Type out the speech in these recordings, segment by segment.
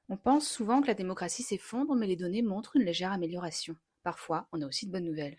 On pense souvent que la démocratie s'effondre, mais les données montrent une légère amélioration. Parfois, on a aussi de bonnes nouvelles.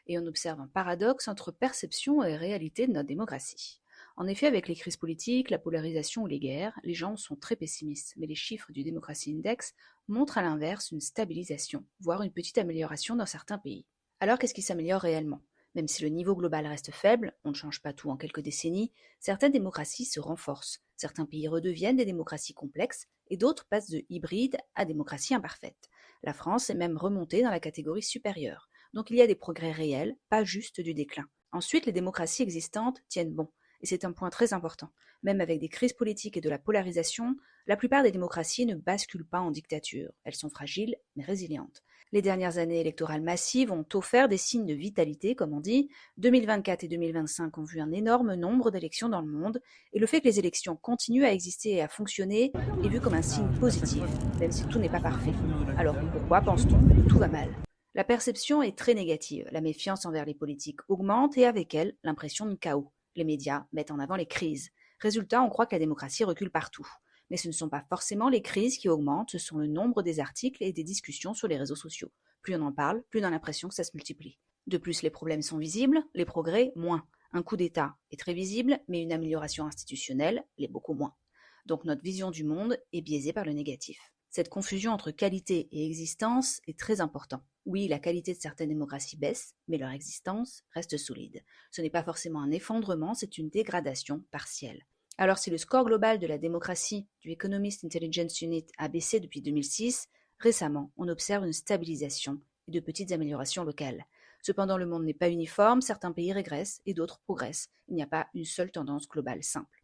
Et on observe un paradoxe entre perception et réalité de notre démocratie. En effet, avec les crises politiques, la polarisation ou les guerres, les gens sont très pessimistes, mais les chiffres du Democracy Index montrent à l'inverse une stabilisation, voire une petite amélioration dans certains pays. Alors qu'est-ce qui s'améliore réellement? Même si le niveau global reste faible, on ne change pas tout en quelques décennies, certaines démocraties se renforcent, certains pays redeviennent des démocraties complexes et d'autres passent de hybride à démocratie imparfaite. La France est même remontée dans la catégorie supérieure. Donc il y a des progrès réels, pas juste du déclin. Ensuite, les démocraties existantes tiennent bon. Et c'est un point très important. Même avec des crises politiques et de la polarisation, la plupart des démocraties ne basculent pas en dictature. Elles sont fragiles, mais résilientes. Les dernières années électorales massives ont offert des signes de vitalité, comme on dit. 2024 et 2025 ont vu un énorme nombre d'élections dans le monde, et le fait que les élections continuent à exister et à fonctionner est vu comme un signe positif, même si tout n'est pas parfait. Alors pourquoi pense-t-on que tout va mal? La perception est très négative, la méfiance envers les politiques augmente et avec elle l'impression de chaos. Les médias mettent en avant les crises. Résultat, on croit que la démocratie recule partout. Mais ce ne sont pas forcément les crises qui augmentent, ce sont le nombre des articles et des discussions sur les réseaux sociaux. Plus on en parle, plus on a l'impression que ça se multiplie. De plus, les problèmes sont visibles, les progrès moins. Un coup d'État est très visible, mais une amélioration institutionnelle l'est beaucoup moins. Donc notre vision du monde est biaisée par le négatif. Cette confusion entre qualité et existence est très importante. Oui, la qualité de certaines démocraties baisse, mais leur existence reste solide. Ce n'est pas forcément un effondrement, c'est une dégradation partielle. Alors si le score global de la démocratie du Economist Intelligence Unit a baissé depuis 2006, récemment on observe une stabilisation et de petites améliorations locales. Cependant, le monde n'est pas uniforme, certains pays régressent et d'autres progressent. Il n'y a pas une seule tendance globale simple.